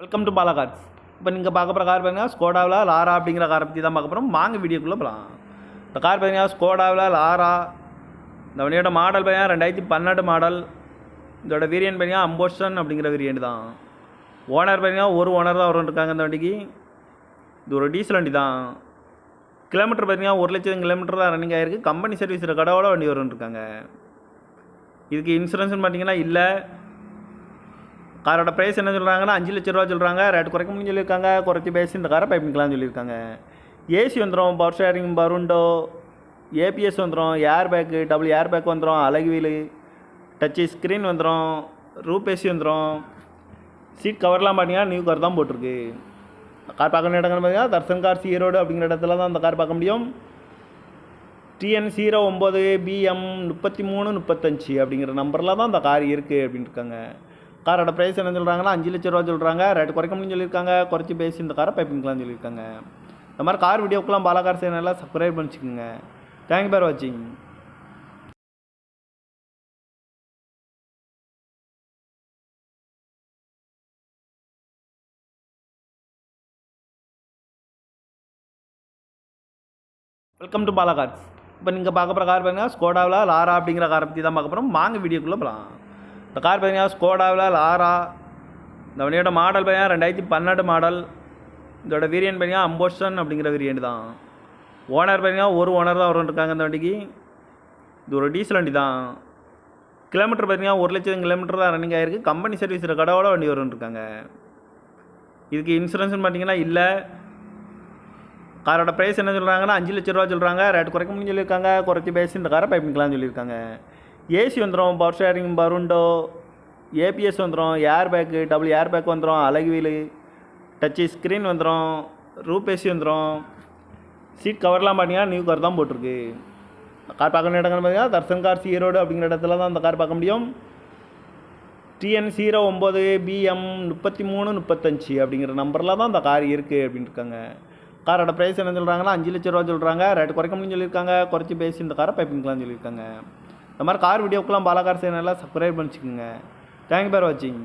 Welcome to Bala cars. இப்போ நீங்கள் பார்க்க போகிற கார் பார்த்தீங்கன்னா ஸ்கோடாவில் லாரா அப்படிங்கிற காரை பற்றி தான் பார்க்க போகிறோம். வாங்க வீடியோக்குள்ளே போகலாம். இந்த கார் பார்த்தீங்கன்னா ஸ்கோடாவில் லாரா. இந்த வண்டியோட மாடல் பார்த்தீங்கன்னா 2012 மாடல். இதோட வேரியன்ட் பார்த்தீங்கன்னா அம்போஷன் அப்படிங்கிற வேரியன்ட் தான். ஓனர் பார்த்தீங்கன்னா ஒரு ஓனர் தான் இருக்காங்க இந்த வண்டிக்கு. இது ஒரு டீசல் வண்டி தான். கிலோமீட்டர் பார்த்தீங்கன்னா 1,00,000 கிலோமீட்டர் தான் ரன்னிங் ஆகிருக்கு. கம்பெனி சர்வீஸ் கடவோட வண்டி இருக்காங்க. இதுக்கு இன்சூரன்ஸ்னு பார்த்தீங்கன்னா இல்லை. காரோட ப்ரைஸ் என்ன சொல்கிறாங்கன்னா 5 லட்ச ரூபா சொல்கிறாங்க. ரேட் குறைக்க முடியும்னு சொல்லியிருக்காங்க. குறைச்சி பேசி இந்த காரை பைப்பிங்கலாம்னு சொல்லியிருக்காங்க. ஏசி வந்துடும், பவர் ஷேரிங், பருண்டோ, ஏபிஎஸ் வந்துடும், air bag, double air bag வந்துடும், அழகு வீலு, டச்சு ஸ்க்ரீன் வந்துடும், ரூப் ஏசி வந்துடும். சீட் கவர்லாம் பார்த்தீங்கன்னா நியூ கார் தான் போட்டிருக்கு. கார் பார்க்க இடங்கள் பார்த்தீங்கன்னா தர்சன் கார் ஈரோடு அப்படிங்கிற இடத்துல தான் அந்த கார் பார்க்க முடியும். TN09 BM 3335 அப்படிங்கிற நம்பரில் தான் அந்த கார் இருக்குது அப்படின்னு இருக்காங்க. காரோட ப்ரைஸ் என்ன சொல்கிறாங்கன்னா 5 லட்ச ரூபா சொல்கிறாங்க. ரேட் குறைக்க முடியும்னு சொல்லியிருக்காங்க. குறைச்சி பேசி இந்த காரை பைப்பிங்கலாம்னு சொல்லியிருக்காங்க. இந்த மாதிரி கார் வீடியோக்கெலாம் பாலா கார் சேனலில் சப்ஸ்கிரைப் பண்ணிச்சுக்கோங்க. தேங்க்யூ ஃபார் வாட்சிங். Welcome to Bala cars. இப்போ நீங்கள் பார்க்க போகிற கார் பார்த்தீங்கன்னா ஸ்கோடாவில் லாரா அப்படிங்கிற காரை பற்றி தான் பார்க்க போகிறோம். வாங்க வீடியோக்குள்ளே போகலாம். இந்த கார் பார்த்தீங்கன்னா ஸ்கோடாவில் லாரா. இந்த வண்டியோட மாடல் பார்த்தீங்கன்னா 2012 மாடல். இதோட வேரியன்ட் பார்த்தீங்கன்னா அம்போஷன் அப்படிங்கிற வேரியன்ட் தான். ஓனர் பார்த்தீங்கன்னா ஒரு ஓனர் தான் இருக்காங்க இந்த வண்டிக்கு. இது ஒரு டீசல் வண்டி தான். கிலோமீட்டர் பார்த்தீங்கன்னா 1,00,000 கிலோமீட்டர் தான் ரன்னிங் ஆகிருக்கு. கம்பெனி சர்வீஸ் கடவோட வண்டி இருக்காங்க. இதுக்கு இன்சூரன்ஸ்னு பார்த்தீங்கன்னா இல்லை. காரோட ப்ரைஸ் என்ன சொல்கிறாங்கன்னா 5 லட்ச ரூபா சொல்கிறாங்க. ரேட் குறைக்க முடியும்னு சொல்லியிருக்காங்க. குறைச்சி பேசி இந்த காரை பைப்பிங்கலாம்னு சொல்லியிருக்காங்க. ஏசி வந்துடும், பவர் ஷேரிங், பருண்டோ, ஏபிஎஸ் வந்துடும், air bag, double air bag வந்துடும், அழகு வீலு, டச்சு ஸ்க்ரீன் வந்துடும், ரூப் ஏசி வந்துடும். சீட் கவர்லாம் பார்த்தீங்கன்னா நியூ கார் தான் போட்டிருக்கு. கார் பார்க்க இடங்கள் பார்த்தீங்கன்னா தர்சன் கார் ஈரோடு அப்படிங்கிற இடத்துல தான் அந்த கார் பார்க்க முடியும். TN09 BM 3335 அப்படிங்கிற நம்பரில் தான் அந்த கார் இருக்குது அப்படின்னு இருக்காங்க. காரோட ப்ரைஸ் என்ன சொல்கிறாங்கன்னா 5 லட்ச ரூபா சொல்கிறாங்க. ரேட் குறைக்க முடியும்னு சொல்லியிருக்காங்க. குறைச்சி பேசி இந்த காரை பைப்பிங்கலாம்னு சொல்லியிருக்காங்க. இந்த மாதிரி கார் வீடியோக்கெலாம் பாலா கார் சேனலில் சப்ஸ்கிரைப் பண்ணிச்சுக்கோங்க. தேங்க்யூ ஃபார் வாட்சிங்.